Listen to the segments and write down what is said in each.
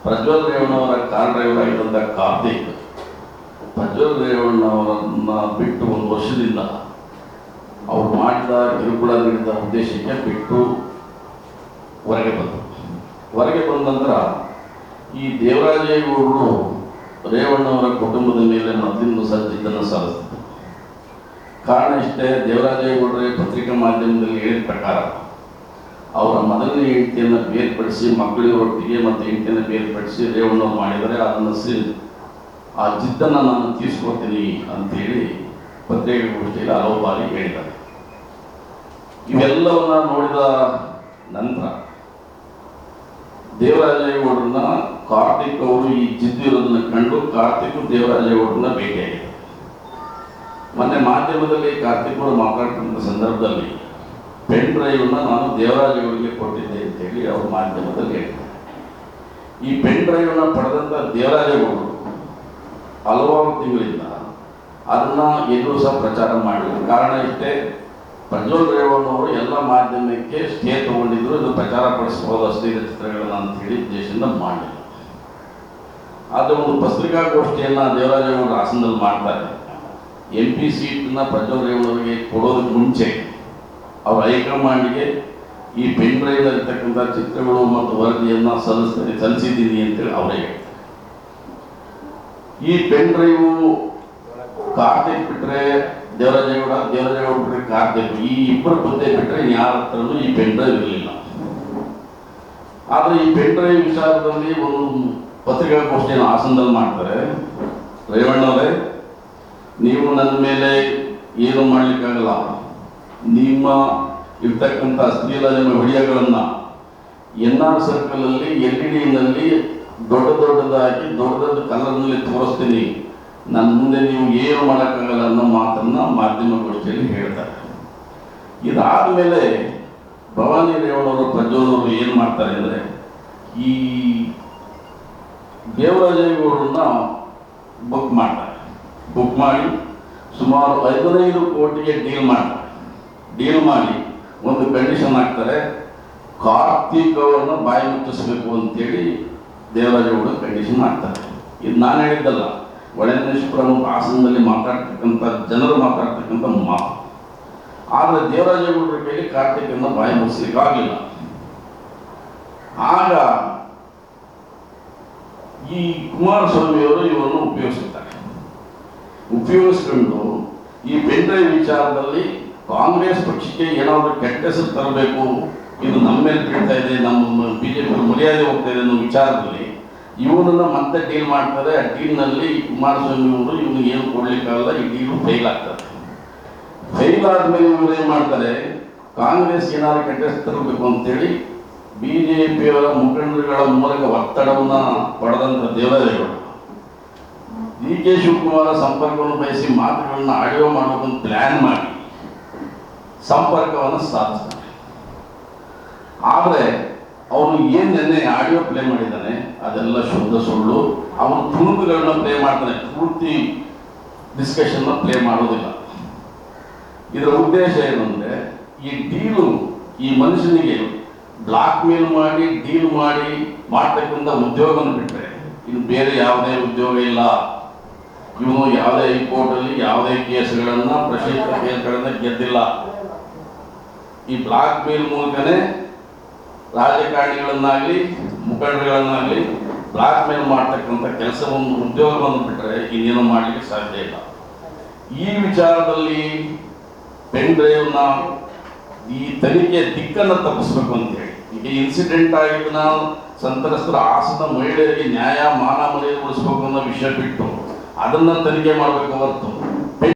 Prajwal ರೇವಣ್ಣವರ car driver ಆಗಿದ್ದಂಥ Karthik Prajwal ರೇವಣ್ಣವರನ್ನ ಬಿಟ್ಟು ಒಂದು ವರ್ಷದಿಂದ ಅವ್ರು ಮಾಡಿದ ಕಿರುಕುಳ ನೀಡಿದ ಉದ್ದೇಶಕ್ಕೆ ಬಿಟ್ಟು ಹೊರಗೆ ಬಂದ ನಂತರ ಈ ದೇವರಾಜೇಗೌಡರು ರೇವಣ್ಣವರ ಕುಟುಂಬದ ಮೇಲೆ ಮೊದಲಿಂದ ಸಜ್ಜಿದ್ದನ್ನು ಸಾಧಿಸಿದರು. ಕಾರಣ ಇಷ್ಟೇ, ದೇವರಾಜೇಗೌಡರೇ ಪತ್ರಿಕಾ ಮಾಧ್ಯಮದಲ್ಲಿ ಹೇಳಿದ ಪ್ರಕಾರ ಅವರ ಮೊದಲನೇ ಹೆಂಡತಿಯನ್ನು ಬೇರ್ಪಡಿಸಿ ಮಕ್ಕಳಿಗರೊಟ್ಟಿಗೆ ಮತ್ತು ಹೆಂಡತಿಯನ್ನು ಬೇರ್ಪಡಿಸಿ ರೇವಣ್ಣವ್ರು ಮಾಡಿದರೆ ಅದನ್ನು ಆ ಜಿದ್ದನ್ನು ನಾನು ತೀರಿಸ್ಕೊಡ್ತೀನಿ ಅಂತೇಳಿ ಪತ್ರಿಕಾಗೋಷ್ಠಿಯಲ್ಲಿ ಹಲವು ಬಾರಿ ಹೇಳಿದ್ದಾರೆ. ಇವೆಲ್ಲವನ್ನ ನೋಡಿದ ನಂತರ ದೇವರಾಜೇಗೌಡರನ್ನ ಕಾರ್ತಿಕ್ ಅವರು ಈ ಜಿದ್ದು ಇರೋದನ್ನ ಕಂಡು ಕಾರ್ತಿಕ್ ದೇವರಾಜೇಗೌಡರನ್ನ ಭೇಟಿಯಾಗಿದ್ದಾರೆ. ಮೊನ್ನೆ ಮಾಧ್ಯಮದಲ್ಲಿ ಕಾರ್ತಿಕ್ ಅವರು ಮಾತಾಡ್ತಿದ್ದ ಸಂದರ್ಭದಲ್ಲಿ ಪೆನ್ ಡ್ರೈವ್ನ ನಾನು ದೇವರಾಜೇಗೌಡರಿಗೆ ಕೊಟ್ಟಿದ್ದೆ ಅಂತೇಳಿ ಅವರು ಮಾಧ್ಯಮದಲ್ಲಿ ಹೇಳಿದ್ದಾರೆ. ಈ ಪೆನ್ ಡ್ರೈವ್ನ ಪಡೆದಂಥ ದೇವರಾಜೇಗೌಡರು ಹಲವಾರು ತಿಂಗಳಿಂದ ಅದನ್ನು ಎಲ್ಲರೂ ಸಹ ಪ್ರಚಾರ ಮಾಡಿದರು. ಕಾರಣ ಇಷ್ಟೇ, ಪ್ರಜ್ವಲ್ ರೇವಣ್ಣವರು ಎಲ್ಲ ಮಾಧ್ಯಮಕ್ಕೆ ಸ್ಟೇ ತಗೊಂಡಿದ್ರು, ಇದು ಪ್ರಚಾರ ಪಡಿಸಬಹುದು ಅಶ್ಲೀಲ ಚಿತ್ರಗಳನ್ನ ಅಂತ ಹೇಳಿ ಉದ್ದೇಶದಿಂದ ಮಾಡಲಿಲ್ಲ. ಆದರೆ ಒಂದು ಪತ್ರಿಕಾಗೋಷ್ಠಿಯನ್ನು ದೇವರಾಜೇಗೌಡರು ಹಾಸನದಲ್ಲಿ ಮಾಡ್ತಾರೆ. MP ಸೀಟನ್ನ ಪ್ರಜ್ವಲ್ ರೇವಣ್ಣವರಿಗೆ ಕೊಡೋದಕ್ಕೆ ಮುಂಚೆ ಅವ್ರ ಹೈಕಮಾಂಡ್ಗೆ ಈ ಪೆನ್ ಡ್ರೈವ್ನಲ್ಲಿರ್ತಕ್ಕಂಥ ಚಿತ್ರಗಳು ಮತ್ತು ವರದಿಯನ್ನು ಸಲ್ಲಿಸಿದ್ದೀನಿ ಅಂತೇಳಿ ಅವರೇ ಹೇಳ್ತಾರೆ. ಈ ಪೆನ್ ಡ್ರೈವ್ ಕಾರ್ತಿಕ್ ಬಿಟ್ಟರೆ ದೇವರಾಜೇಗೌಡ ಬಿಟ್ಟರೆ ಕಾರ್ತಿಕ್, ಈ ಇಬ್ಬರು ಬಂದೇ ಬಿಟ್ಟರೆ ಯಾರ ಹತ್ರನೂ ಈ ಪೆನ್ ಡ್ರೈವ್ ಇರಲಿಲ್ಲ. ಆದರೆ ಈ ಪೆನ್ ಡ್ರೈವ್ ವಿಚಾರದಲ್ಲಿ ಒಂದು ಪತ್ರಿಕಾಗೋಷ್ಠಿಯನ್ನು ಹಾಸನದಲ್ಲಿ ಮಾಡ್ತಾರೆ. ರೇವಣ್ಣವರೇ, ನೀವು ನನ್ನ ಮೇಲೆ ಏನು ಮಾಡಲಿಕ್ಕಾಗಲ್ಲ, ನಿಮ್ಮ ಇರ್ತಕ್ಕಂಥ ಅಶ್ಲೀಲ ನಿಮ್ಮ ವಿಡಿಯೋಗಳನ್ನು NR ಸರ್ಕಲಲ್ಲಿ LED ದೊಡ್ಡದಾಗಿ ದೊಡ್ಡ ಕಲರ್ನಲ್ಲಿ ತೋರಿಸ್ತೀನಿ, ನನ್ನ ಮುಂದೆ ನೀವು ಏನು ಮಾಡೋಕ್ಕಾಗಲ್ಲ ಅನ್ನೋ ಮಾತನ್ನು ಮಾಧ್ಯಮಗೋಷ್ಠಿಯಲ್ಲಿ ಹೇಳ್ತಾರೆ. ಇದಾದ ಮೇಲೆ ಭವಾನಿ ರೇವಣ್ಣವರು ಪ್ರಜ್ವಲ್ ಅವರು ಏನು ಮಾಡ್ತಾರೆ ಅಂದರೆ, ಈ ದೇವರಾಜೇಗೌಡರನ್ನ ಬುಕ್ ಮಾಡಿ ಸುಮಾರು 15 ಕೋಟಿಗೆ ಡೀಲ್ ಮಾಡಿ ಒಂದು ಕಂಡೀಷನ್ ಹಾಕ್ತಾರೆ, ಕಾರ್ತಿಕ್ ಅವರನ್ನ ಬಾಯಿ ಮುಚ್ಚಿಸ್ಬೇಕು ಅಂತೇಳಿ ದೇವರಾಜೇಗೌಡ ಕಂಡೀಷನ್ ಹಾಕ್ತಾರೆ. ಇದು ನಾನು ಹೇಳಿದ್ದಲ್ಲ, ಒಳನೇಶ್ವರ ಹಾಸನದಲ್ಲಿ ಜನರು ಮಾತಾಡ್ತಕ್ಕಂಥ ಮಾತು. ಆದರೆ ದೇವರಾಜೇಗೌಡರ ಕೈಲಿ ಕಾರ್ತಿಕನ್ನು ಬಾಯಿ ಮುಚ್ಚಿಸ್ಲಿಕ್ಕೆ ಆಗಲಿಲ್ಲ. ಆಗ ಈ ಕುಮಾರಸ್ವಾಮಿಯವರು ಇವರನ್ನು ಉಪಯೋಗಿಸ್ಕೊಂಡು ಈ ಪೆನ್ ಡ್ರೈವ್ ವಿಚಾರದಲ್ಲಿ ಕಾಂಗ್ರೆಸ್ ಪಕ್ಷಕ್ಕೆ ಏನಾದರೂ ಕೆಟ್ಟ ಹೆಸರು ತರಬೇಕು, ಇದು ನಮ್ಮ ಮೇಲೆ ಬೀಳ್ತಾ ಇದೆ, ನಮ್ಮ BJP ಮರ್ಯಾದೆ ಹೋಗ್ತಾ ಇದೆ ಅನ್ನೋ ವಿಚಾರದಲ್ಲಿ ಇವನನ್ನು ಮತ್ತೆ ಡೀಲ್ ಮಾಡ್ತಾರೆ. ಆ ಡೀಲ್ನಲ್ಲಿ ಕುಮಾರಸ್ವಾಮಿ ಅವರು ಇವನಿಗೆ ಏನು ಕೊಡ್ಲಿಕ್ಕಾಗಲ್ಲ, ಈ ಡೀಲು ಫೇಲ್ ಆಗ್ತದೆ. ಫೇಲ್ ಆದಮೇಲೆ ಇವರು ಏನು ಮಾಡ್ತಾರೆ, ಕಾಂಗ್ರೆಸ್ ಏನಾದರೂ ಕೆಟ್ಟ ಹೆಸರು ತರಬೇಕು ಅಂತೇಳಿ BJPಯವರ ಮುಖಂಡರುಗಳ ಮೂಲಕ ಒತ್ತಡವನ್ನು ಪಡೆದಂಥ ದೇವರಾಜೇಗೌಡ DK ಶಿವಕುಮಾರ ಸಂಪರ್ಕವನ್ನು ಬಯಸಿ ಮಾತುಗಳನ್ನ ಆಡಿಯೋ ಮಾಡೋದನ್ನು ಪ್ಲ್ಯಾನ್ ಮಾಡಿ ಸಂಪರ್ಕವನ್ನು ಸಾಧಿಸ್ತಾರೆ. ಆದರೆ ಅವನು ಏನು ನೆನ್ನೆ ಆಡಿಯೋ ಪ್ಲೇ ಮಾಡಿದ್ದಾನೆ ಅದೆಲ್ಲ ಶುದ್ಧ ಸುಳ್ಳು. ಅವನು ತುಣುಕುಗಳನ್ನ ಪ್ಲೇ ಮಾಡ್ತಾನೆ, ಪೂರ್ತಿ ಡಿಸ್ಕಷನ್ನ ಪ್ಲೇ ಮಾಡೋದಿಲ್ಲ. ಇದರ ಉದ್ದೇಶ ಏನಂದರೆ, ಈ ಡೀಲು ಈ ಮನುಷ್ಯನಿಗೆ ಬ್ಲಾಕ್ ಮೇಲ್ ಮಾಡಿ ಡೀಲ್ ಮಾಡಿ ಮಾಡ್ತಕ್ಕಂಥ ಉದ್ಯೋಗವನ್ನು ಬಿಟ್ಟರೆ ಇನ್ನು ಬೇರೆ ಯಾವುದೇ ಉದ್ಯೋಗ ಇಲ್ಲ. ಇವನು ಯಾವುದೇ ಹೈಕೋರ್ಟಲ್ಲಿ ಯಾವುದೇ ಕೇಸ್ಗಳನ್ನು ಪ್ರಶ್ನಿತ ಕೇಸ್ಗಳನ್ನು ಗೆದ್ದಿಲ್ಲ. ಈ ಬ್ಲಾಕ್ ಮೇಲ್ ಮೂಲಕನೇ ರಾಜಕಾರಣಿಗಳನ್ನಾಗಲಿ ಮುಖಂಡರುಗಳನ್ನಾಗಲಿ ಬ್ಲಾಕ್ ಮೇಲ್ ಮಾಡ್ತಕ್ಕಂಥ ಕೆಲಸವನ್ನು ಉದ್ಯೋಗವನ್ನು ಬಿಟ್ಟರೆ ಇನ್ನೇನು ಮಾಡಲಿಕ್ಕೆ ಸಾಧ್ಯ ಇಲ್ಲ. ಈ ವಿಚಾರದಲ್ಲಿ ಪೆನ್ ಡ್ರೈವ್ನ ಈ ತನಿಖೆ ದಿಕ್ಕನ್ನು ತಪ್ಪಿಸ್ಬೇಕು ಅಂತೇಳಿ ಈಗ ಇನ್ಸಿಡೆಂಟ್ ಆಗಿದ್ದನ್ನ ಸಂತ್ರಸ್ತರ ಹಾಸನ ಮಹಿಳೆಯರಿಗೆ ನ್ಯಾಯ ಮಾನ ಮರ್ಯಾದೆ ಉಳಿಸ್ಬೇಕು ಅನ್ನೋ ವಿಷಯ ಬಿಟ್ಟು ಅದನ್ನ ತನಿಖೆ ಮಾಡಬೇಕು ಹೊರತು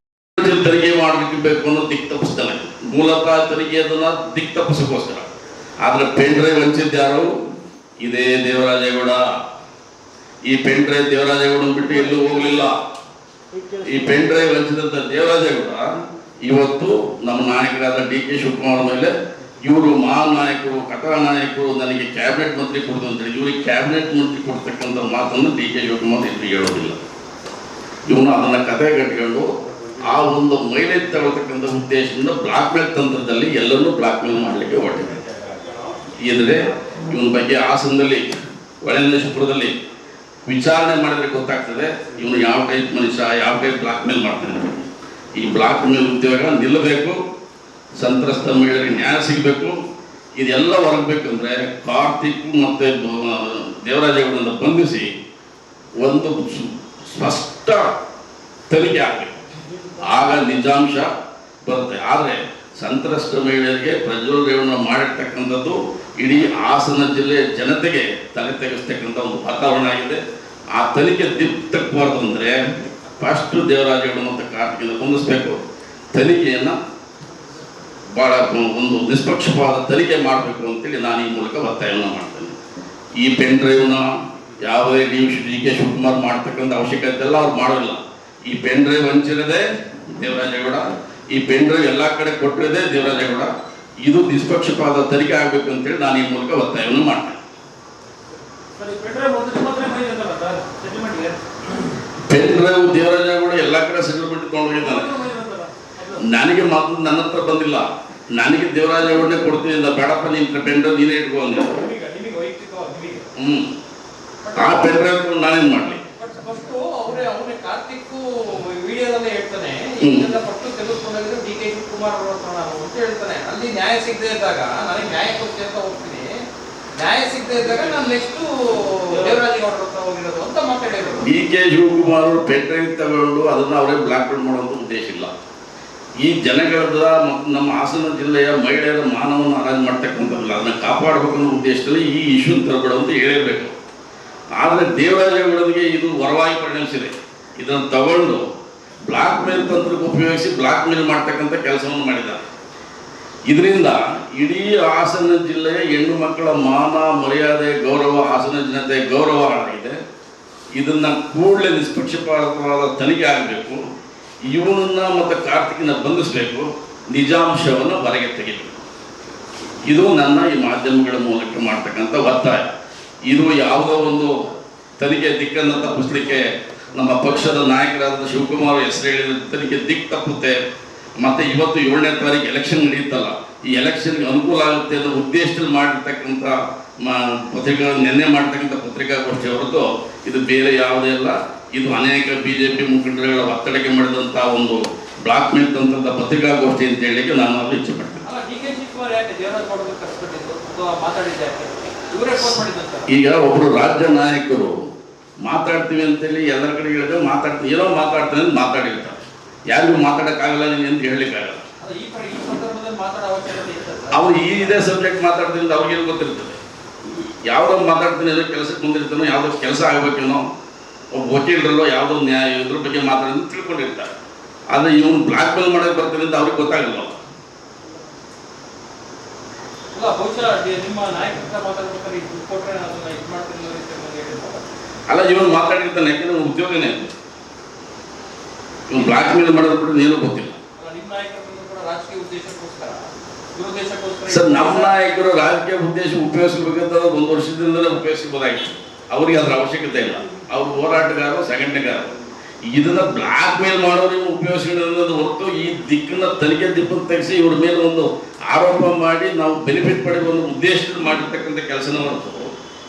ತನಿಖೆ ಮಾಡಬೇಕು ಅನ್ನೋ ದಿಕ್ಕು ತಪ್ಪಿಸ್ತಾನೆ. ಮೂಲತಃ ತನಿಖೆ ಅದನ್ನ ದಿಕ್ಕು ತಪ್ಪಿಸೋಕ್ಕೋಸ್ಕರ. ಆದ್ರೆ ಪೆನ್ ಡ್ರೈವ್ ಹಂಚಿದ್ದು ಯಾರು? ಇದೇ ದೇವರಾಜೇಗೌಡ. ಈ ಪೆನ್ ಡ್ರೈವ್ ದೇವರಾಜೇಗೌಡನ ಬಿಟ್ಟು ಎಲ್ಲೂ ಹೋಗ್ಲಿಲ್ಲ. ಈ ಪೆನ್ ಡ್ರೈವ್ ಹಂಚಿದಂತ ದೇವರಾಜೇಗೌಡ ಇವತ್ತು ನಮ್ಮ ನಾಯಕರಾದ DK ಶಿವಕುಮಾರ್ ಮೇಲೆ ಇವರು ಮಹಾನ್ ನಾಯಕರು, ಕಟಾ ನಾಯಕರು, ನನಗೆ ಕ್ಯಾಬಿನೆಟ್ ಮಂತ್ರಿ ಕೊಡುದು ಅಂತೇಳಿ ಇವ್ರಿಗೆ ಕ್ಯಾಬಿನೆಟ್ ಮಂತ್ರಿ ಕೊಡ್ತಕ್ಕಂಥ ಮಾತನ್ನು DK ಶಿವಕುಮಾರ್ ಇದು ಹೇಳೋದಿಲ್ಲ. ಇವನು ಅದನ್ನು ಕತೆ ಕಟ್ಕೊಂಡು ಆ ಒಂದು ಮಹಿಳೆ ತಗೊಳ್ತಕ್ಕಂಥ ಉದ್ದೇಶದಿಂದ ಬ್ಲಾಕ್ ಮೇಲ್ ತಂತ್ರದಲ್ಲಿ ಎಲ್ಲರನ್ನೂ ಬ್ಲಾಕ್ ಮೇಲ್ ಮಾಡಲಿಕ್ಕೆ ಹೊರಟಿದೆ. ಇದ್ರೆ ಇವನ ಬಗ್ಗೆ ಹಾಸನದಲ್ಲಿ ಒಳನೇಶ್ವರದಲ್ಲಿ ವಿಚಾರಣೆ ಮಾಡಿದ್ರೆ ಗೊತ್ತಾಗ್ತದೆ ಇವನು ಯಾವ ಟೈಪ್ ಮನುಷ್ಯ, ಯಾವ ಟೈಪ್ ಬ್ಲಾಕ್ ಮೇಲ್ ಮಾಡ್ತಾನೆ. ಈ ಬ್ಲಾಕ್ ಮೇಲ್ ಉದ್ಯೋಗ ನಿಲ್ಲಬೇಕು, ಸಂತ್ರಸ್ತ ಮಹಿಳೆಯರಿಗೆ ನ್ಯಾಯ ಸಿಗಬೇಕು. ಇದೆಲ್ಲ ಹೊರಗಬೇಕಂದ್ರೆ ಕಾರ್ತಿಕ್ ಮತ್ತು ದೇವರಾಜೇಗೌಡರನ್ನು ಬಂಧಿಸಿ ಒಂದು ಸ್ಪಷ್ಟ ತನಿಖೆ ಆಗಬೇಕು, ಆಗ ನಿಜಾಂಶ ಬರುತ್ತೆ. ಆದರೆ ಸಂತ್ರಸ್ತ ಮಹಿಳೆಯರಿಗೆ ಪ್ರಜ್ವಲ್ ರೇವಣ್ಣ ಮಾಡಿರ್ತಕ್ಕಂಥದ್ದು ಇಡೀ ಹಾಸನ ಜಿಲ್ಲೆಯ ಜನತೆಗೆ ತಲೆ ತೆಗೆಸ್ತಕ್ಕಂಥ ಒಂದು ವಾತಾವರಣ ಆಗಿದೆ. ಆ ತನಿಖೆ ದಿಟ್ಟಕ್ಕಬಾರ್ದು ಅಂದರೆ ಫಸ್ಟ್ ದೇವರಾಜೇಗೌಡ ಮತ್ತು ಕಾರ್ತಿಕನ್ನು ಹೊಂದಿಸ್ಬೇಕು. ತನಿಖೆಯನ್ನು ಭಾಳ ಒಂದು ನಿಷ್ಪಕ್ಷಪಾತ ತನಿಖೆ ಮಾಡಬೇಕು ಅಂತೇಳಿ ನಾನು ಈ ಮೂಲಕ ಒತ್ತಾಯವನ್ನು ಮಾಡ್ತೇನೆ. ಈ ಪೆನ್ ಡ್ರೈವ್ನ ಯಾವುದೇ ಡಿ ಕೆ ಶಿವಕುಮಾರ್ ಮಾಡ್ತಕ್ಕಂಥ ಅವಶ್ಯಕತೆ ಎಲ್ಲ ಅವ್ರು ಮಾಡೋಲ್ಲ. ಈ ಪೆನ್ ಡ್ರೈವ್ ಹಂಚಿರೋದೇ ದೇವರಾಜೇಗೌಡ, ಈ ಪೆನ್ ಡ್ರೈವ್ ಎಲ್ಲ ಕಡೆ ಕೊಟ್ಟಿರೋದೇ ದೇವರಾಜೇಗೌಡ. ಇದು ನಿಷ್ಪಕ್ಷಪಾತ ತನಿಖೆ ಆಗಬೇಕು ಅಂತೇಳಿ ನಾನು ಈ ಮೂಲಕ ಒತ್ತಾಯವನ್ನು ಮಾಡ್ತೇನೆ. ಪೆನ್ ಡ್ರೈವ್ ದೇವರಾಜೇಗೌಡ ಎಲ್ಲ ಕಡೆ ಸೆಟಲ್ಮೆಂಟ್ ತೊಗೊಂಡೋಗಿದ್ದಾನೆ. ನನಗೆ ಮಾತ್ರ ನನ್ನ ಹತ್ರ ಬಂದಿಲ್ಲ. ನನಗೆ ದೇವರಾಜೇಗೌಡನೇ ಕೊಡ್ತೀನಿ ಅಂತ, ಬೇಡಪ್ಪ ನೀನು ಪೆನ್ ಡ್ರೈವ್ ನೀನೇ ಇಟ್ಕೋ ಅಂದ. ಆ ಪೆನ್ ಡ್ರೈವ್ ನಾನೇನು ಮಾಡಲಿ? ಕಾರ್ತಿಕ್ ವಿಡಿಯೋದಲ್ಲೇ ಹೇಳ್ತಾನೆ, ಪಟ್ಟು ತೆಗೆದುಕೊಂಡಾಗ ಡಿ ಕೆ ಶಿವಕುಮಾರ್ ಅವರ ಹತ್ರ ನಾನು ಅಂತ ಹೇಳ್ತಾನೆ. ಅಲ್ಲಿ ನ್ಯಾಯ ಸಿಗದೆ ಇದ್ದಾಗ ನನಗೆ ನ್ಯಾಯ ಕೊಡ್ತೀನಿ ಅಂತ ಹೋಗ್ತೀನಿ, ನ್ಯಾಯ ಸಿಗದೆ ಇದ್ದಾಗ ನಾನು ನೆಕ್ಸ್ಟ್ ದೇವರಾಜೇಗೌಡರ ಹತ್ರ ಹೋಗಿರೋದು ಅಂತ ಮಾತಾಡಿರೋದು. ಡಿ ಕೆ ಶಿವಕುಮಾರ್ ಅವರು ಪೆನ್ ಡ್ರೈವ್ ತಗೊಂಡು ಅದನ್ನು ಅವರೇ ಬ್ಲಾಕ್ ಮೇಲ್ ಮಾಡುವಂಥ ಉದ್ದೇಶ ಇಲ್ಲ. ಈ ಜನಗಳದ ಮತ್ತು ನಮ್ಮ ಹಾಸನ ಜಿಲ್ಲೆಯ ಮಹಿಳೆಯರ ಮಾನವನ್ನು ಹರಾಜು ಮಾಡ್ತಕ್ಕಂಥದ್ದಲ್ಲ, ಅದನ್ನು ಕಾಪಾಡಬೇಕನ್ನೋ ಉದ್ದೇಶದಲ್ಲಿ ಈ ಇಶ್ಯೂ ತರಬೇಡ ಅಂತ ಹೇಳಿರಬೇಕು. ಆದರೆ ದೇವರಾಜೇಗೌಡನಿಗೆ ಇದು ವರವಾಗಿ ಪರಿಣಮಿಸಿದೆ. ಇದನ್ನು ತಗೊಂಡು ಬ್ಲಾಕ್ ಮೇಲ್ ತಂತ್ರಕ್ಕೆ ಉಪಯೋಗಿಸಿ ಬ್ಲಾಕ್ ಮೇಲ್ ಮಾಡ್ತಕ್ಕಂಥ ಕೆಲಸವನ್ನು ಮಾಡಿದ್ದಾರೆ. ಇದರಿಂದ ಇಡೀ ಹಾಸನ ಜಿಲ್ಲೆಯ ಹೆಣ್ಣು ಮಕ್ಕಳ ಮಾನ, ಮರ್ಯಾದೆ, ಗೌರವ, ಹಾಸನ ಜನತೆ ಗೌರವ ಹಾಳಾಗಿದೆ. ಇದನ್ನು ಕೂಡಲೇ ನಿಷ್ಪಕ್ಷಪಾತವಾದ ತನಿಖೆ ಆಗಬೇಕು. ಇವನನ್ನು ಮತ್ತು ಕಾರ್ತಿಕನ ಬಂಧಿಸಬೇಕು, ನಿಜಾಂಶವನ್ನು ಹೊರಗೆ ತೆಗಿಬೇಕು. ಇದು ನನ್ನ ಈ ಮಾಧ್ಯಮಗಳ ಮೂಲಕ ಮಾಡ್ತಕ್ಕಂಥ ಒತ್ತಾಯ. ಇದು ಯಾವುದೋ ಒಂದು ತನಿಖೆ ದಿಕ್ಕನ್ನು ತಪ್ಪಿಸಲಿಕ್ಕೆ ನಮ್ಮ ಪಕ್ಷದ ನಾಯಕರಾದ ಶಿವಕುಮಾರ್ ಹೆಸರು ಹೇಳಿದ ತನಿಖೆ ದಿಕ್ಕು ತಪ್ಪುತ್ತೆ. ಮತ್ತು ಇವತ್ತು 7ನೇ ತಾರೀಕು ಎಲೆಕ್ಷನ್ ನಡೆಯುತ್ತಲ್ಲ, ಈ ಎಲೆಕ್ಷನ್ಗೆ ಅನುಕೂಲ ಆಗುತ್ತೆ ಅನ್ನೋ ಉದ್ದೇಶದಲ್ಲಿ ಮಾಡಿರ್ತಕ್ಕಂಥ ನಿನ್ನೆ ಮಾಡ್ತಕ್ಕಂಥ ಪತ್ರಿಕಾಗೋಷ್ಠಿ ಹೊರತು ಇದು ಬೇರೆ ಯಾವುದೇ ಅಲ್ಲ. ಇದು ಅನೇಕ BJP ಮುಖಂಡರುಗಳ ಒತ್ತಡಕ್ಕೆ ಮಾಡಿದಂಥ ಒಂದು ಬ್ಲಾಕ್ ಮೇಲ್ ತಂತ್ರದ ಪತ್ರಿಕಾಗೋಷ್ಠಿ ಅಂತ ಹೇಳಲಿಕ್ಕೆ ನಾನು ಅದು ಇಚ್ಛೆ ಪಡ್ತೇನೆ. ಈಗ ಒಬ್ಬರು ರಾಜ್ಯ ನಾಯಕರು ಮಾತಾಡ್ತೀವಿ ಅಂತೇಳಿ ಎಲ್ಲರ ಕಡೆ ಹೇಳಿದ್ರೆ ಮಾತಾಡ್ತೀವಿ, ಏನೋ ಮಾತಾಡ್ತೀನಿ ಅಂತ ಮಾತಾಡಿರ್ತಾರೆ. ಯಾರಿಗೂ ಮಾತಾಡೋಕ್ಕಾಗಲ್ಲ ನೀನು ಅಂತ ಹೇಳಲಿಕ್ಕಾಗಲ್ಲ. ಅವ್ರು ಇದೇ ಸಬ್ಜೆಕ್ಟ್ ಮಾತಾಡ್ತೀನಿ ಅಂತ ಅವ್ರಿಗೇನು ಗೊತ್ತಿರ್ತದೆ. ಯಾವುದೋ ಮಾತಾಡ್ತೀನಿ ಏನೋ ಕೆಲಸಕ್ಕೆ ಮುಂದಿರ್ತಾನೋ, ಯಾವುದೋ ಕೆಲಸ ಆಗಬೇಕೇನೋ, ಒಬ್ಬ ವಕೀಲರಲ್ಲೋ ಯಾವುದೋ ನ್ಯಾಯ ಇದ್ರ ಬಗ್ಗೆ ಮಾತಾಡೋದು ತಿಳ್ಕೊಂಡಿರ್ತಾರೆ. ಆದರೆ ಇವನು ಬ್ಲಾಕ್ ಮೇಲ್ ಮಾಡೋಕೆ ಬರ್ತಾನೆ ಅಂತ ಅವ್ರಿಗೆ ಗೊತ್ತಾಗಲ್ಲ. ಅಲ್ಲ, ಇವನು ಮಾತಾಡಿರ್ತಾನೆ, ಯಾಕೆಂದ್ರೆ ಉದ್ಯೋಗನೇ ಇವನು ಬ್ಲಾಕ್ ಮೇಲ್ ಮಾಡೋದು ಬಿಟ್ಟು ಏನೂ ಗೊತ್ತಿಲ್ಲ. ಸರ್, ನಮ್ಮ ನಾಯಕರು ರಾಜಕೀಯ ಉದ್ದೇಶ ಉಪಯೋಗಿಸಬೇಕಂತ 1 ವರ್ಷದಿಂದಲೇ ಉಪಯೋಗಿಸಬಹುದಾಗಿತ್ತು. ಅವ್ರಿಗೆ ಅದರ ಅವಶ್ಯಕತೆ ಇಲ್ಲ. ಅವ್ರು ಹೋರಾಟಗಾರರು, ಸಂಘಟನೆಗಾರರು. ಇದನ್ನ ಬ್ಲಾಕ್ ಮೇಲ್ ಮಾಡೋರು ಉಪಯೋಗಿಸಿರೋದು ಹೊರತು ಈ ದಿಕ್ಕನ್ನ ತನಿಖೆ ದಿಕ್ಕನ್ನು ತೆಗೆಸಿ ಇವ್ರ ಮೇಲೆ ಒಂದು ಆರೋಪ ಮಾಡಿ ನಾವು ಬೆನಿಫಿಟ್ ಪಡೆಯುವ ಒಂದು ಉದ್ದೇಶದಲ್ಲಿ ಮಾಡಿರ್ತಕ್ಕಂಥ ಕೆಲಸನ ಹೊರತು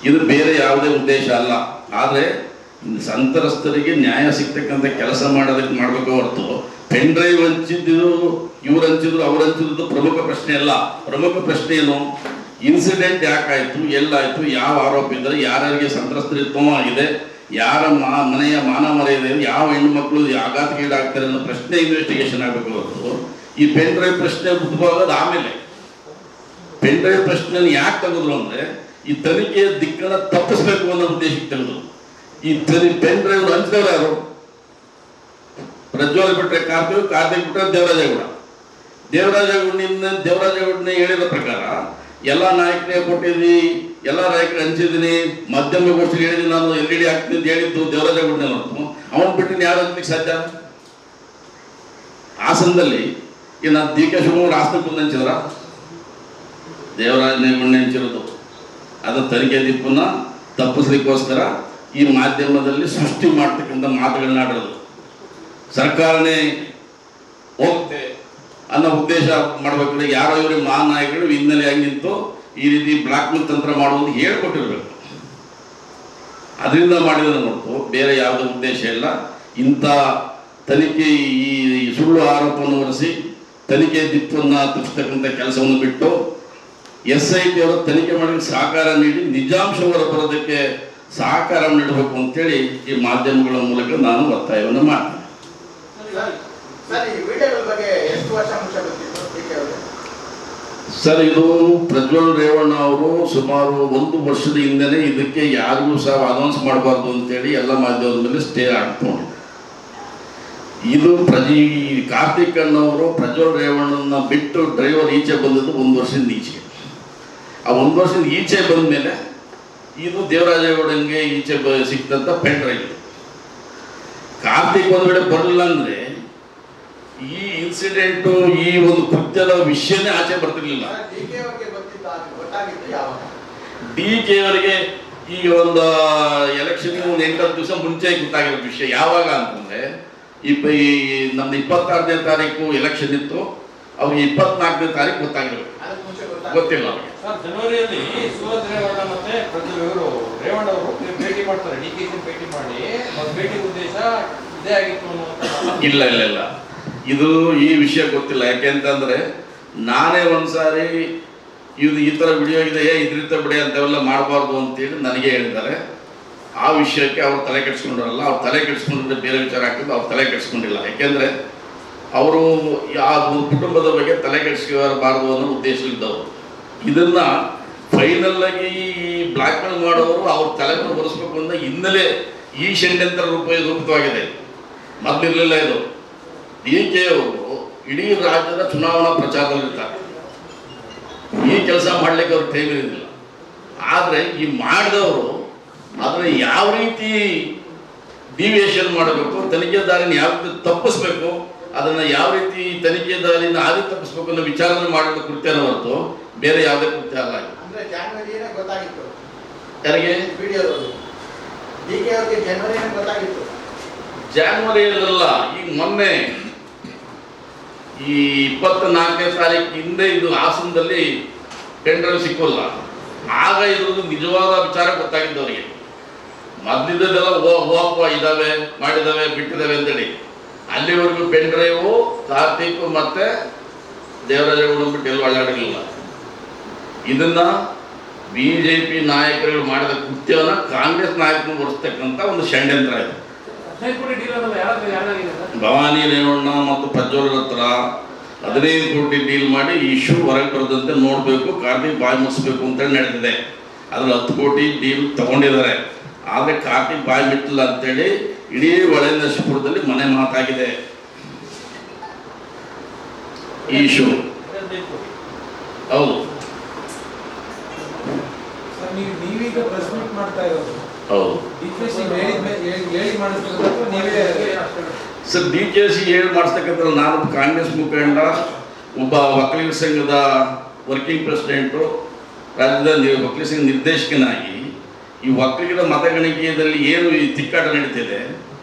ಇದು ಬೇರೆ ಯಾವುದೇ ಉದ್ದೇಶ ಅಲ್ಲ. ಆದರೆ ಸಂತ್ರಸ್ತರಿಗೆ ನ್ಯಾಯ ಸಿಗ್ತಕ್ಕಂಥ ಕೆಲಸ ಮಾಡೋದಕ್ಕೆ ಮಾಡಬೇಕು ಹೊರತು ಪೆನ್ ಡ್ರೈವ್ ಹಂಚಿದ್ದು ಇವ್ರು ಹಂಚಿದ್ರು ಅವ್ರು ಹಂಚಿದ್ದು ಪ್ರಮುಖ ಪ್ರಶ್ನೆ ಅಲ್ಲ. ಪ್ರಮುಖ ಪ್ರಶ್ನೆ ಏನು, ಇನ್ಸಿಡೆಂಟ್ ಯಾಕಾಯಿತು, ಎಲ್ಲಾಯಿತು, ಯಾವ ಆರೋಪ ಇದ್ದರೆ, ಯಾರ್ಯಾರಿಗೆ ಸಂತ್ರಸ್ತರಿಗೆ ನೋವಾಗಿದೆ, ಯಾರ ಮನೆಯ ಮಾನ ಮರ್ಯಾದೆ, ಯಾವ ಹೆಣ್ಣು ಮಕ್ಕಳು ಆಘಾತಗೀಡಾಗ್ತಾರೆ ಅನ್ನೋ ಪ್ರಶ್ನೆ ಇನ್ವೆಸ್ಟಿಗೇಷನ್ ಆಗಬೇಕು ಹೊರತು ಈ ಪೆನ್ ಡ್ರೈವ್ ಪ್ರಶ್ನೆ ಉದ್ಭವ ಆಮೇಲೆ. ಪೆನ್ ಡ್ರೈವ್ ಪ್ರಶ್ನೆ ಯಾಕೆ ತೆಗೆದ್ರು ಅಂದರೆ ಈ ತನಿಖೆಯ ದಿಕ್ಕನ್ನು ತಪ್ಪಿಸ್ಬೇಕು ಅನ್ನೋ ಉದ್ದೇಶಕ್ಕೆ ತೆಗೆದ್ರು. ಈ ಪೆನ್ ಡ್ರೈವ್ ಹಂಚಿದವರು ಯಾರು? ಪ್ರಜ್ವಲ್ ಬಿಟ್ಟರೆ ಕಾರ್ತಿಕ್, ಕಾರ್ತಿಕ್ ಬಿಟ್ಟರೆ ದೇವರಾಜೇಗೌಡನೇ ಹೇಳಿರೋ ಪ್ರಕಾರ ಎಲ್ಲ ನಾಯಕರಿಗೆ ಕೊಟ್ಟಿದ್ವಿ, ಎಲ್ಲ ನಾಯಕರು ಹಂಚಿದ್ದೀನಿ, ಮಾಧ್ಯಮಗೋಷ್ಠಿಗೆ ಹೇಳಿದ್ದೀನಿ, ನಾನು LED ಹಾಕ್ತೀನಿ ಅಂತ ಹೇಳಿದ್ದು ದೇವರಾಜೇಗೌಡನೇ ಹೊರತು ಅವನು ಬಿಟ್ಟು ಯಾರು ಹಂಚಲಿಕ್ಕೆ ಸಾಧ್ಯ? ಹಾಸನದಲ್ಲಿ ಈಗ ನಾನು ಡಿ ಕೆ ಶಿವಕುಮಾರ್ ಹಾಸನಕ್ಕೆ ಬಂದು ಹಂಚಿದ್ರ? ದೇವರಾಜೇಗೌಡನೇ ಹಂಚಿರೋದು. ಅದು ತನಿಖೆ ದಿಕ್ಕನ್ನು ತಪ್ಪಿಸ್ಲಿಕ್ಕೋಸ್ಕರ ಈ ಮಾಧ್ಯಮದಲ್ಲಿ ಸೃಷ್ಟಿ ಮಾಡ್ತಕ್ಕಂಥ ಮಾತುಗಳನ್ನ ಆಡೋದು. ಸರ್ಕಾರನೇ ಹೋಗುತ್ತೆ ಅನ್ನೋ ಉದ್ದೇಶ ಮಾಡಬೇಕಾದ್ರೆ ಯಾರೋ ಇವರಿಗೆ ಮಹಾನ್ ನಾಯಕರು ಹಿನ್ನೆಲೆಯಾಗಿ ನಿಂತು ಈ ರೀತಿ ಬ್ಲಾಕ್ ಮೇಲ್ ತಂತ್ರ ಮಾಡುವುದು ಹೇಳ್ಕೊಟ್ಟಿರ್ಬೇಕು. ಅದರಿಂದ ಮಾಡಿದ್ರೆ ಹೊರತು ಬೇರೆ ಯಾವುದೇ ಉದ್ದೇಶ ಇಲ್ಲ. ಇಂಥ ತನಿಖೆ ಈ ಸುಳ್ಳು ಆರೋಪವನ್ನು ಹೊರಿಸಿ ತನಿಖೆ ದಿಕ್ಕನ್ನು ತಪ್ಪಿಸ್ತಕ್ಕಂಥ ಕೆಲಸವನ್ನು ಬಿಟ್ಟು SIT ಅವರು ತನಿಖೆ ಮಾಡಲಿಕ್ಕೆ ಸಹಕಾರ ನೀಡಿ ನಿಜಾಂಶ ಹೊರಬರೋದಕ್ಕೆ ಸಹಕಾರ ನೀಡಬೇಕು ಅಂತೇಳಿ ಈ ಮಾಧ್ಯಮಗಳ ಮೂಲಕ ನಾನು ಒತ್ತಾಯವನ್ನು ಮಾಡ್ತೇನೆ. ಸರ್, ಇದು ಪ್ರಜ್ವಲ್ ರೇವಣ್ಣ ಅವರು ಸುಮಾರು 1 ವರ್ಷದ ಹಿಂದೆನೇ ಇದಕ್ಕೆ ಯಾರಿಗೂ ಸಹ ಅನೌನ್ಸ್ ಮಾಡಬಾರ್ದು ಅಂತೇಳಿ ಎಲ್ಲ ಮಾಧ್ಯಮದ ಮೇಲೆ ಸ್ಟೇ ಹಾಕ್ಕೊಂಡು ಇದು ಕಾರ್ತಿಕ್ ಅಣ್ಣವರು ಪ್ರಜ್ವಲ್ ರೇವಣ್ಣನ ಬಿಟ್ಟು ಡ್ರೈವರ್ ಈಚೆ ಬಂದದ್ದು 1 ವರ್ಷದಿಂದ ಈಚೆಗೆ. ಆ 1 ವರ್ಷದಿಂದ ಈಚೆ ಬಂದ ಮೇಲೆ ಇದು ದೇವರಾಜೇಗೌಡನಿಗೆ ಈಚೆ ಸಿಕ್ತಂತ ಪೆನ್ ಡ್ರೈವ್. ಕಾರ್ತಿಕ್ ಒಂದು ವೇಳೆ ಬರಲಿಲ್ಲ ಅಂದರೆ ಈ ಇನ್ಸಿಡೆಂಟು ಈ ಒಂದು ಕೃತ್ಯದ ವಿಷಯನೇ ಆಚೆ ಬರ್ತಿರ್ಲಿಲ್ಲ. DK ಅವರಿಗೆ ಈಗ ಒಂದು ಎಲೆಕ್ಷನ್ 8 ದಿವಸ ಮುಂಚೆ ಗೊತ್ತಾಗಿರೋ ವಿಷಯ. ಯಾವಾಗ ಅಂತಂದ್ರೆ ಈ ನಮ್ದು 26ನೇ ತಾರೀಕು ಎಲೆಕ್ಷನ್ ಇತ್ತು, ಅವ್ರಿಗೆ 24ನೇ ತಾರೀಕು ಗೊತ್ತಾಗಿರ್ಬೇಕು, ಗೊತ್ತಿಲ್ಲ ಅವ್ರಿಗೆ. ಜನವರಿಯಲ್ಲಿ ಸುರತ್ ರೇವಣ್ಣ ಮತ್ತೆ ಇವರು ರೇವಣ್ಣ ಅವರು ಭೇಟಿ ಮಾಡ್ತಾರೆ, DK ಭೇಟಿ ಮಾಡಿ ಭೇಟಿ ಉದ್ದೇಶ ಇದೇ ಆಗಿತ್ತು ಅನ್ನುವಂಥ. ಇಲ್ಲ ಇದು ಈ ವಿಷಯ ಗೊತ್ತಿಲ್ಲ. ಯಾಕೆಂತಂದ್ರೆ ನಾನೇ ಒಂದ್ಸಾರಿ ಇದು ಈ ಥರ ವಿಡಿಯೋ ಇದೆ ಇದ್ರಿತ ಬಿಡಿ ಅಂತೆಲ್ಲ ಮಾಡಬಾರ್ದು ಅಂತೇಳಿ ನನಗೆ ಹೇಳಿದ್ದಾರೆ. ಆ ವಿಷಯಕ್ಕೆ ಅವ್ರು ತಲೆ ಕೆಡಿಸ್ಕೊಂಡ್ರಲ್ಲ, ಅವ್ರು ತಲೆ ಕೆಡಿಸ್ಕೊಂಡ್ರೆ ಬೇರೆ ವಿಚಾರ ಆಗ್ತದೆ, ಅವ್ರು ತಲೆ ಕೆಡಿಸ್ಕೊಂಡಿಲ್ಲ. ಯಾಕೆಂದರೆ ಅವರು ಆ ಕುಟುಂಬದ ಬಗ್ಗೆ ತಲೆ ಕೆಡಿಸ್ಕೋಬಾರ್ದು ಅನ್ನೋ ಉದ್ದೇಶದವರು. ಇದನ್ನು ಫೈನಲ್ ಆಗಿ ಬ್ಲ್ಯಾಕ್ ಮೇಲ್ ಮಾಡೋರು ಅವ್ರ ತಲೆಯನ್ನು ಹೊರಿಸ್ಬೇಕು ಅನ್ನೋ ಹಿನ್ನೆಲೆ ಈ ಷಡ್ಯಂತ್ರ ರೂಪಿತವಾಗಿದೆ. ಮೊದಲಿರಲಿಲ್ಲ ಇದು. DK ಅವರು ಇಡೀ ರಾಜ್ಯದ ಚುನಾವಣಾ ಪ್ರಚಾರದಲ್ಲಿರ್ತಾರೆ. ಈ ಕೆಲಸ ಮಾಡಲಿಕ್ಕೆ ಅವ್ರ ಟೈಮ್ ಇರೋದಿಲ್ಲ. ಆದರೆ ಈ ಮಾಡಿದವರು ಅದನ್ನು ಯಾವ ರೀತಿ ಡಿವಿಯೇಷನ್ ಮಾಡಬೇಕು, ತನಿಖೆದಾರಿನ ಯಾವ ರೀತಿ ತಪ್ಪಿಸ್ಬೇಕು, ಅದನ್ನು ಯಾವ ರೀತಿ ತನಿಖೆದಾರಿನ ಆದಿ ತಪ್ಪಿಸ್ಬೇಕು ಅನ್ನೋ ವಿಚಾರವನ್ನು ಮಾಡಿದ ಕೃತ್ಯನ ಹೊರತು ಬೇರೆ ಯಾವುದೇ ಕೃತ್ಯ ಅಲ್ಲ. ಯಾರಿಗೆ ಜಾನ್ವರಿಯಲ್ಲ, ಈಗ ಮೊನ್ನೆ ಈ 24ನೇ ತಾರೀಕು ಹಿಂದೆ ಇದು ಹಾಸನದಲ್ಲಿ ಪೆನ್ ಡ್ರೈವ್ ಸಿಕ್ಕೋಲ್ಲ. ಆಗ ಇದ್ರದ್ದು ನಿಜವಾದ ವಿಚಾರ ಗೊತ್ತಾಗಿದ್ದವರಿಗೆ. ಮೊದಲಿದ್ದೆಲ್ಲ ಹೋಗಪ್ಪ ಇದ್ದಾವೆ, ಮಾಡಿದ್ದಾವೆ, ಬಿಟ್ಟಿದ್ದಾವೆ ಅಂತೇಳಿ. ಅಲ್ಲಿವರೆಗೂ ಪೆನ್ ಡ್ರೈವು ಕಾರ್ತಿಕ್ ಮತ್ತೆ ದೇವರಾಜೇಗೌಡ ಬಿಟ್ಟು ಎಲ್ಲೂ ಅಳ್ಳಾಡಿರಲಿಲ್ಲ. ಇದನ್ನ BJP ನಾಯಕರುಗಳು ಮಾಡಿದ ಕೃತ್ಯವನ್ನು ಕಾಂಗ್ರೆಸ್ ನಾಯಕರು ಹೊರಿಸ್ತಕ್ಕಂಥ ಒಂದು ಷಡ್ಯಂತ್ರ ಇದೆ. ಭವಾನಿ ರೇವಣ್ಣ ಮತ್ತು ಪ್ರಜ್ವಲ್ ಹತ್ರ 15 ಕೋಟಿ ಡೀಲ್ ಮಾಡಿ ಇಶ್ಯೂ ಹೊರಗೆ ಬರದಂತೆ ನೋಡಬೇಕು, ಕಾರ್ತಿಕ್ ಬಾಯಿ ಮುಚ್ಚಬೇಕು ಅಂತೇಳಿ ನಡೆದಿದೆ. ಅದ್ರಲ್ಲಿ 10 ಕೋಟಿ ಡೀಲ್ ತಗೊಂಡಿದ್ದಾರೆ. ಆದರೆ ಕಾರ್ತಿಕ್ ಬಾಯಿ ಬಿಟ್ಟಿಲ್ಲ ಅಂತೇಳಿ ಇಡೀ ಹೊಳೆನರಸೀಪುರದಲ್ಲಿ ಮನೆ ಮಾತಾಗಿದೆ ಈ ಇಶ್ಯೂ. ಹೌದು, ನೀವೀಗ ಪ್ರೆಸ್ ಮೀಟ್ ಮಾಡ್ತಾ ಇರೋದು ಹೌದು ಸರ್. DKC ಹೇಳಿ ಮಾಡಿಸ್ತಕ್ಕಂಥ ನಾನು ಕಾಂಗ್ರೆಸ್ ಮುಖಂಡ, ಒಬ್ಬ ವಕೀಲರ ಸಂಘದ ವರ್ಕಿಂಗ್ ಪ್ರೆಸಿಡೆಂಟು, ರಾಜ್ಯದ ವಕೀಲರ ಸಂಘ ನಿರ್ದೇಶಕನಾಗಿ ಈ ವಕೀಲರ ಮತಗಣಿಕೆಯಲ್ಲಿ ಏನು ಈ ತಿಕ್ಕಾಟ ನಡೀತಿದೆ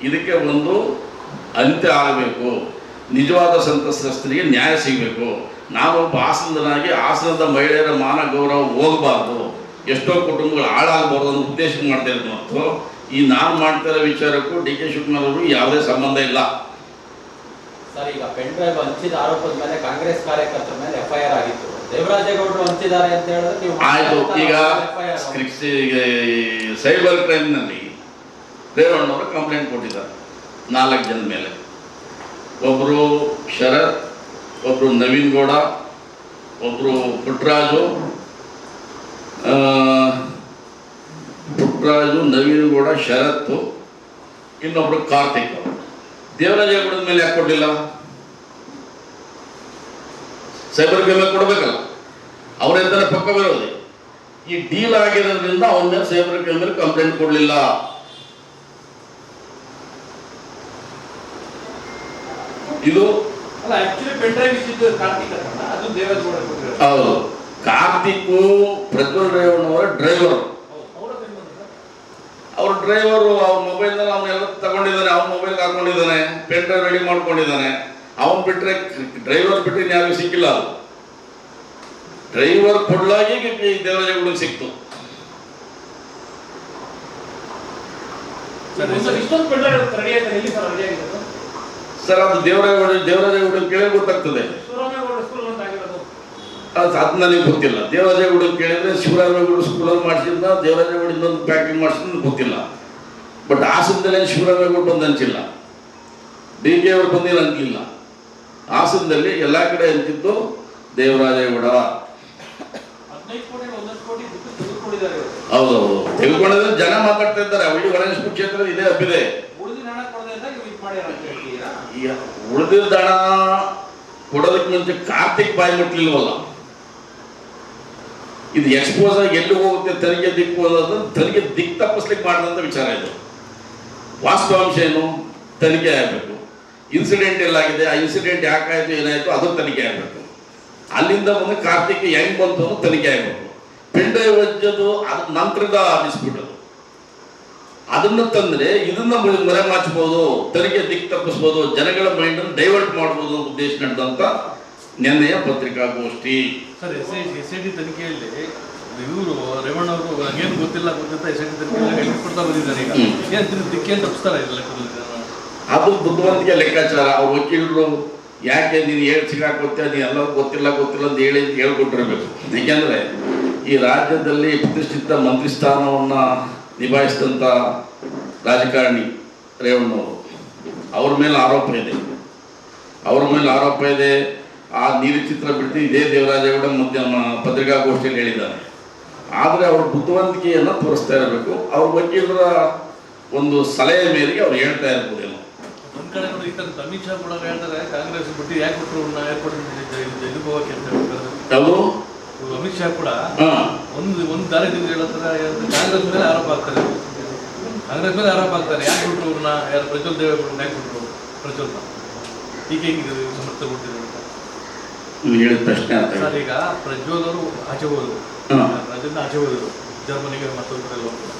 ಇದಕ್ಕೆ ಒಂದು ಅಂತ್ಯ ಆಗಬೇಕು. ನಿಜವಾದ ಸಂತ್ರಸ್ತರಿಗೆ ನ್ಯಾಯ ಸಿಗಬೇಕು. ನಾನೊಬ್ಬ ಹಾಸನದನಾಗಿ ಹಾಸನದ ಮಹಿಳೆಯರ ಮಾನ ಗೌರವ ಹೋಗಬಾರ್ದು, ಎಷ್ಟೋ ಕುಟುಂಬಗಳು ಹಾಳಾಗಬಾರ್ದು ಅನ್ನೋ ಉದ್ದೇಶ ಮಾಡ್ತಾ ಇರೋದು ಹೊರತು ಈ ನಾನು ಮಾಡ್ತಾ ಇರೋ ವಿಚಾರಕ್ಕೂ DK ಶಿವಕುಮಾರ್ ಅವರು ಯಾವುದೇ ಸಂಬಂಧ ಇಲ್ಲ. ಸರ್, ಈಗ ಪೆನ್ ಡ್ರೈವ್ ಹಂಚಿದ ಆರೋಪದ ಮೇಲೆ ಕಾಂಗ್ರೆಸ್ ಕಾರ್ಯಕರ್ತರ ಮೇಲೆ FIR ಆಗಿತ್ತು. ದೇವರಾಜೇಗೌಡರು ಹಂಚಿದ್ದಾರೆ ಅಂತ ಹೇಳಿದ್ರೆ ನೀವು ಆಯ್ತು. ಈಗ ಸೈಬರ್ ಕ್ರೈಮ್ನಲ್ಲಿ ರೇವಣ್ಣವರು ಕಂಪ್ಲೇಂಟ್ ಕೊಟ್ಟಿದ್ದಾರೆ 4 ಜನದ ಮೇಲೆ. ಒಬ್ಬರು ಶರತ್, ಒಬ್ಬರು ನವೀನ್ ಗೌಡ, ಒಬ್ಬರು ಪುಟ್ಟರಾಜು, ನವೀನ್ ಗೌಡ, ಶರತ್ತು, ಇನ್ನೊಬ್ರು ಕಾರ್ತಿಕ್. ದೇವರಾಜೇಗೌಡದ ಮೇಲೆ ಯಾಕೆ ಕೊಡಲಿಲ್ಲ? ಸೈಬರ್ ಕ್ರೈಮ್ ಕೊಡಬೇಕಲ್ಲ, ಅವರೆಂದರೆ ಪಕ್ಕ ವಿರೋಧಿ. ಈ ಡೀಲ್ ಆಗಿರೋದ್ರಿಂದ ಅವನ ಮೇಲೆ ಸೈಬರ್ ಕ್ರೈಮ್ ಮೇಲೆ ಕಂಪ್ಲೇಂಟ್ ಕೊಡಲಿಲ್ಲ. ಇದು ಅಲ್ಲ, ಆಕ್ಚುಲಿ ಪೆನ್ ಡ್ರೈವ್ ಇದ್ದಿದ್ದು ಕಾರ್ತಿಕ್ ಅಲ್ಲ, ಅದು ದೇವರಾಜೇಗೌಡ ಕೊಟ್ಟಿರೋದು. ಹೌದು, ಕಾರ್ತಿಕ್ ಪ್ರಜ್ವಲ್ ರೇವಣ್ಣವರ ಡ್ರೈವರ್. ಅವ್ರ ಡ್ರೈವರು ಅವ್ರ ಮೊಬೈಲ್ನಲ್ಲಿ ಅವನ್ನೆಲ್ಲ ತಗೊಂಡಿದ್ದಾನೆ, ಅವ್ನ ಮೊಬೈಲ್ಗೆ ಹಾಕೊಂಡಿದ್ದಾನೆ, ಪೆನ್ ಡ್ರೈವ್ ರೆಡಿ ಮಾಡ್ಕೊಂಡಿದ್ದಾನೆ. ಅವನ್ ಬಿಟ್ರೆ ಡ್ರೈವರ್ ಬಿಟ್ಟರೆ ಯಾರಿಗೂ ಸಿಕ್ಕಿಲ್ಲ. ಅದು ಡ್ರೈವರ್ ಕೊಡ್ಲಾಗಿ ದೇವರಾಜೇಗೌಡನಿಗೆ ಸಿಕ್ತು. ಇಷ್ಟೊಂದು ಪೆಂಡ್ರೈವ್ ರೆಡಿ ಆಯ್ತಾರೆ, ಎಲ್ಲಿ ಸರ್ ರೆಡಿ ಆಗಿರೋದು? ಸರ್ ಅದು ದೇವರಾಜೇಗೌಡ ಕೇಳಿ ಗೊತ್ತಾಗ್ತದೆ. ಶಿವರಾಮೇಗೌಡ ಸ್ಕೂಲ್ ಅಂತ ಆಗಿರೋದು ಅದು ನನಗೆ ಗೊತ್ತಿಲ್ಲ. ದೇವರಾಜೇಗೌಡ ಕೇಳಿದ್ರೆ ಶಿವರಾಮೇಗೌಡ ಸ್ಕೂಲಲ್ಲಿ ಮಾಡಿಸಿದ್ನ, ದೇವರಾಜೇಗೌಡ ಇನ್ನೊಂದು ಪ್ಯಾಕಿಂಗ್ ಮಾಡಿಸಿದ್ ಗೊತ್ತಿಲ್ಲ. ಬಟ್ ಹಾಸನದಲ್ಲೇ ಶಿವರಾಮೇಗೌಡ ಬಂದು ಹಂಚಿಲ್ಲ, ಡಿ ಕೆ ಅವರು ಬಂದಿಲ್ಲ ಹಂಚಿಲ್ಲ. ಹಾಸನದಲ್ಲಿ ಎಲ್ಲ ಕಡೆ ಹಂಚಿದ್ದು ದೇವರಾಜೇಗೌಡ. 15 ಕೋಟಿ 1 ಕೋಟಿ ತೆಗೆದುಕೊಂಡಿದ್ದಾರೆ. ಹೌದೌದು, ತೆಗೆದುಕೊಂಡಿದ್ರೆ ಜನ ಮಾತಾಡ್ತಾ ಇದ್ದಾರೆ. ಅವಳಿ ಹೊಳೆನರಸೀಪುರ ಕ್ಷೇತ್ರ ಇದೇ ಹಬ್ಬಿದೆ. ಉಳಿದಿನ ಹಣ ಕೊಡದೆ ಇದ್ದಾಗ ಇದು ಮಾಡ್ಯಾರ ಅಂತ ಹೇಳ್ತೀರಾ? ಉಳಿದಿದ್ದ ಹಣ ಕೊಡೋದಕ್ಕೆ ಮುಂಚೆ ಕಾರ್ತಿಕ್ ಬಾಯಿ ಮುಟ್ಲಿಲ್ವಲ್ಲ. ಇದು ಎಕ್ಸ್ಪೋಸ್ ಆಗಿ ಎಲ್ಲಿ ಹೋಗುತ್ತೆ ತೆರಿಗೆ ದಿಕ್ಕು ಅನ್ನೋದು ತೆರಿಗೆ ದಿಕ್ಕು ತಪ್ಪಿಸ್ಲಿಕ್ಕೆ ಮಾಡಿದಂಥ ವಿಚಾರ ಇದು. ವಾಸ್ತವಾಂಶ ಏನು ತನಿಖೆ ಆಗಬೇಕು. ಇನ್ಸಿಡೆಂಟ್ ಎಲ್ಲಾಗಿದೆ, ಆ ಇನ್ಸಿಡೆಂಟ್ ಯಾಕಾಯಿತು ಏನಾಯಿತು ಅದು ತನಿಖೆ ಆಗಬೇಕು. ಅಲ್ಲಿಂದ ಬಂದು ಕಾರ್ತಿಕ್ ಹೆಂಗ್ ಬಂತು ಅನ್ನೋ ತನಿಖೆ ಆಗಬೇಕು. ಪೆಂಡ್ರೈವ್ ವಜ್ಜದು ಅದು ನಂತರದ ಡಿಸ್ಪ್ಯೂಟ್ ಅದು. ಅದನ್ನು ತಂದರೆ ಇದನ್ನ ಮರೆ ಮಾಚಬಹುದು, ತೆರಿಗೆ ದಿಕ್ಕು ತಪ್ಪಿಸ್ಬೋದು, ಜನಗಳ ಮೈಂಡನ್ನು ಡೈವರ್ಟ್ ಮಾಡ್ಬೋದು ಅನ್ನೋ ಉದ್ದೇಶ ನಡೆದಂಥ ನಿನ್ನೆಯ ಪತ್ರಿಕಾಗೋಷ್ಠಿ. ಸರ್ ಎಸ್.ಐ.ಟಿ ತನಿಖೆಯಲ್ಲಿ ಇವರು ರೇವಣ್ಣ ಅವರು ಏನು ಗೊತ್ತಿಲ್ಲ ಎಸ್.ಐ.ಟಿ ತನಿಖೆಯಲ್ಲಿ ಹೇಳ್ಕೊಡ್ತಾ ಬಂದಿದ್ದಾರೆ. ಈಗ ಏನು ದಿಕ್ಕೇನು ತಪ್ಪಿಸ್ತಾರೆ ಇದೆಲ್ಲ? ಅದು ಬುದ್ಧಿವಂತಿಕೆ ಲೆಕ್ಕಾಚಾರ. ಅವ್ರ ವಕೀಲರು ಯಾಕೆ ನೀನು ಸಿಗಾಕೋತ್ತೆ, ನೀನು ಎಲ್ಲ ಗೊತ್ತಿಲ್ಲ ಅಂತ ಹೇಳ್ಕೊಟ್ಟಿರ್ಬೇಕು. ಯಾಕೆಂದರೆ ಈ ರಾಜ್ಯದಲ್ಲಿ ಪ್ರತಿಷ್ಠಿತ ಮಂತ್ರಿ ಸ್ಥಾನವನ್ನು ನಿಭಾಯಿಸಿದಂಥ ರಾಜಕಾರಣಿ ರೇವಣ್ಣವರು, ಅವ್ರ ಮೇಲೆ ಆರೋಪ ಇದೆ. ಆ ನೀಲಿ ಚಿತ್ರ ಬಿಡ್ತು ಇದೇ ದೇವರಾಜೇಗೌಡ ಪತ್ರಿಕಾಗೋಷ್ಠಿಯಲ್ಲಿ ಹೇಳಿದ್ದಾರೆ. ಆದರೆ ಅವ್ರ ಬುದ್ಧಿವಂತಿಕೆಯನ್ನು ತೋರಿಸ್ತಾ ಇರಬೇಕು. ಅವ್ರ ವಕೀಲರ ಒಂದು ಸಲಹೆ ಮೇರೆಗೆ ಅವ್ರು ಹೇಳ್ತಾ ಇರ್ಬೋದೇನೋ. ಒಂದ್ ಕಡೆ ನೋಡಿ, ಈ ತರ ಅಮಿತ್ ಶಾ ಕೂಡ ಹೇಳ್ತಾರೆ ಕಾಂಗ್ರೆಸ್ ಬಿಟ್ಟು ಯಾಕೆ ಬಿಟ್ಟರು ಏರ್ಪೋರ್ಟ್ ಇದಕ್ಕೆ ಹೋಗಕ್ಕೆ ಅಂತ ಹೇಳ್ತಾರೆ. ಅವರು ಅಮಿತ್ ಶಾ ಕೂಡ ಒಂದು ದಾರಿ ತಿಂದು ಹೇಳ್ತಾರೆ, ಕಾಂಗ್ರೆಸ್ ಮೇಲೆ ಆರೋಪ ಆಗ್ತಾರೆ. ಯಾಕೆ ಬಿಟ್ಟರು ಅವ್ರನ್ನ, ಯಾರು ಪ್ರಜ್ವಲ್ ದೇವೇಗೌಡರನ್ನ ಯಾಕೆ ಬಿಟ್ಟರು? ಪ್ರಜ್ವಲ್ ಈಗ ಹೆಂಗಿದೆ ಸಮರ್ಥನೆ ಕೊಟ್ಟಿದ್ದಾರೆ ಹೇಳಿದ ಪ್ರಶ್ನೆ ಸರ್. ಈಗ ಪ್ರಜ್ವಲ್ ಅವರು ಆಚೆ ಹೋದ್ರು, ರಾಜ್ಯದಿಂದ ಆಚೆ ಹೋದ್ರು, ಜರ್ಮನಿಗೆ ಮತ್ತೊಂದು ಕಡೆ ಹೋಗ್ತಾರೆ.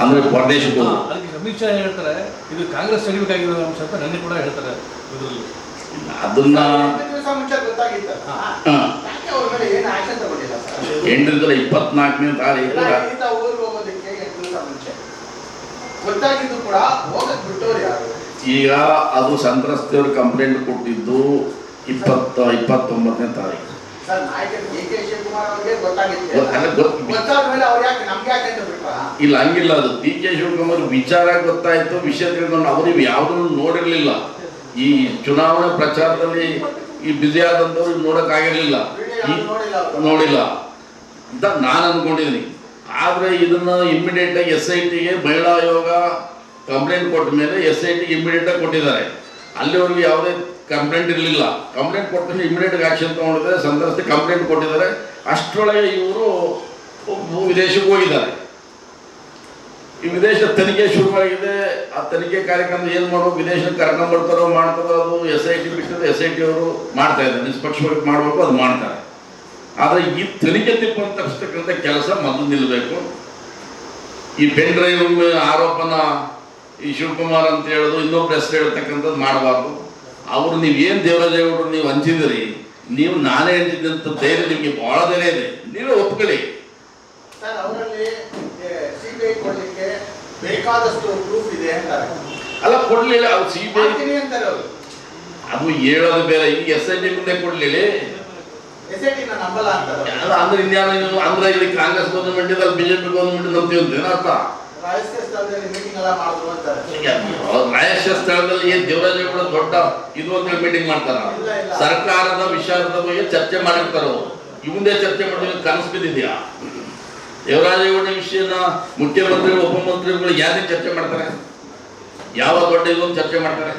ಅಂದ್ರೆ ಪ್ರದೇಶಕ್ಕೆ ಅದಕ್ಕೆ ಅಮಿತ್ ಶಾ ಹೇಳ್ತಾರೆ ಇದು ಕಾಂಗ್ರೆಸ್ ತೆಗಿಬೇಕಾಗಿರೋ ಅಂಶ ಅಂತ ನನಗೆ ಕೂಡ ಹೇಳ್ತಾರೆ. ಇದರಲ್ಲಿ ಅದನ್ನ 8/24ನೇ ತಾರೀಕು ಈಗ ಅದು ಸಂತ್ರಸ್ತೆಯವರು ಕಂಪ್ಲೇಂಟ್ ಕೊಟ್ಟಿದ್ದು 29ನೇ ತಾರೀಕು. ಇಲ್ಲ ಹಂಗಿಲ್ಲ. ಅದು ಡಿ ಕೆ ಶಿವಕುಮಾರ್ ವಿಚಾರ ಗೊತ್ತಾಯ್ತು, ವಿಷಯ ತಿಳ್ಕೊಂಡು ಅವ್ರಿಗೆ ಯಾವುದನ್ನು ನೋಡಿರ್ಲಿಲ್ಲ. ಈ ಚುನಾವಣೆ ಪ್ರಚಾರದಲ್ಲಿ ಈ ಬ್ಯುಸಿ ಆದಂಥವ್ರು ನೋಡೋಕ್ಕಾಗಿರ್ಲಿಲ್ಲ, ನೋಡಿಲ್ಲ ಅಂತ ನಾನು ಅನ್ಕೊಂಡಿದ್ದೀನಿ. ಆದರೆ ಇದನ್ನ ಇಮ್ಮಿಡಿಯೇಟ್ ಆಗಿ SITಗೆ ಮಹಿಳಾ ಆಯೋಗ ಕಂಪ್ಲೇಂಟ್ ಕೊಟ್ಟ ಮೇಲೆ SITಗೆ ಇಮ್ಮಿಡಿಯೇಟ್ ಆಗಿ ಕೊಟ್ಟಿದ್ದಾರೆ. ಅಲ್ಲಿವರೆಗೂ ಯಾವುದೇ ಕಂಪ್ಲೇಂಟ್ ಇರಲಿಲ್ಲ. ಕಂಪ್ಲೇಂಟ್ ಕೊಟ್ಟ ಮೇಲೆ ಇಮಿಡಿಯೇಟ್ ಆಕ್ಷನ್ ತಗೊಂಡಿದ್ದಾರೆ. ಸಂತ್ರಸ್ತೆ ಕಂಪ್ಲೇಂಟ್ ಕೊಟ್ಟಿದ್ದಾರೆ. ಅಷ್ಟರೊಳಗೆ ಇವರು ವಿದೇಶಕ್ಕೆ ಹೋಗಿದ್ದಾರೆ. ಈ ವಿದೇಶ ತನಿಖೆ ಶುರುವಾಗಿದೆ. ಆ ತನಿಖೆ ಕಾರ್ಯಕ್ರಮ ಏನು ಮಾಡೋದು, ವಿದೇಶಕ್ಕೆ ಕರ್ಕೊಂಡ್ಬರ್ತಾರೋ ಮಾಡ್ತಾರೋ ಅದು SIT ಬಿಟ್ಟಿದೆ. SIT ಅವರು ಮಾಡ್ತಾ ಇದ್ದಾರೆ, ನಿಷ್ಪಕ್ಷವಾಗಿ ಮಾಡಬೇಕು, ಅದು ಮಾಡ್ತಾರೆ. ಆದರೆ ಈ ತನಿಖೆ ತಿಪ್ಪನ್ನು ತಪ್ಪಿಸ್ತಕ್ಕಂಥ ಕೆಲಸ ಮೊದಲು ನಿಲ್ಲಬೇಕು. ಈ ಪೆನ್ ಡ್ರೈವ್ ಆರೋಪನ ಈ ಶಿವಕುಮಾರ್ ಅಂತ ಹೇಳೋದು, ಇನ್ನೊಬ್ಬ ಹೆಸರು ಹೇಳ್ತಕ್ಕಂಥದ್ದು ಮಾಡಬಾರ್ದು. ಅವರು ನೀವೇನು ದೇವರಾಜೇಗೌಡರು ನೀವು ಹಂಚಿದಿರಿ, ನೀವು ನಾನೇ ಹಂಚಿದಂಥ ಧೈರ್ಯ ನಿಮಗೆ ಬಹಳ ಧೈರ್ಯ ಇದೆ, ನೀವೇ ಒಪ್ಕೊಳ್ಳಿ. ಸರ್, ಅವರಲ್ಲಿ ಸಿಬಿಐ ಕೊಡಲಿಕ್ಕೆ ಬೇಕಾದಷ್ಟು ಪ್ರೂಫ್ ಇದೆ ಅಂತಾರೆ. ಅಲ್ಲ ಕೊಡ್ಲಿಲ್ಲ, ಅವ್ರು ಸಿಬಿಐ ಅಂತಾರೆ ಅವರು. ಅದು ಹೇಳೋದು ಬೇರೆ. ಈ SIT ಮುಂದೆ ಕೊಡ್ಲಿಲ್ಲ, SIT ನಂಬಲ್ಲ ಅಂತಾರೆ. ಅಂದ್ರೆ ಇನ್ಯಾವ ಅಂದ್ರೆ ಇಲ್ಲಿ ಕಾಂಗ್ರೆಸ್ ಗೌರ್ಮೆಂಟ್ ಇದೆ, ಬಿಜೆಪಿ ಗೌರ್ಮೆಂಟ್ ನಂಬ್ತೀವಿ ಅಂತ ಏನರ್ಥ? ರಹಸ್ಯ ಸ್ಥಳದಲ್ಲಿ ಮೀಟಿಂಗ್ ಎಲ್ಲ ಮಾಡಿದ್ರು ಅಂತಾರೆ. ರಹಸ್ಯ ಸ್ಥಳದಲ್ಲಿ ಏನ್ ದೇವರಾಜೇಗೌಡ ದೊಡ್ಡ ಇದು ಅಂತ ಮೀಟಿಂಗ್ ಮಾಡ್ತಾರ? ಸರ್ಕಾರದ ವಿಚಾರದ ಬಗ್ಗೆ ಚರ್ಚೆ ಮಾಡಿರ್ತಾರ. ಇವಂದೇ ಚರ್ಚೆ ಮಾಡಿದ್ರೆ ಕನಸು ಬಿದ್ದಿದ್ಯಾ? ದೇವರಾಜೇಗೌಡ ವಿಷಯನ ಮುಖ್ಯಮಂತ್ರಿಗಳು ಉಪಮಂತ್ರಿಗಳು ಯಾರೇ ಚರ್ಚೆ ಮಾಡ್ತಾರೆ? ಯಾವ ದೊಡ್ಡ ಇದೊಂದು ಚರ್ಚೆ ಮಾಡ್ತಾರೆ?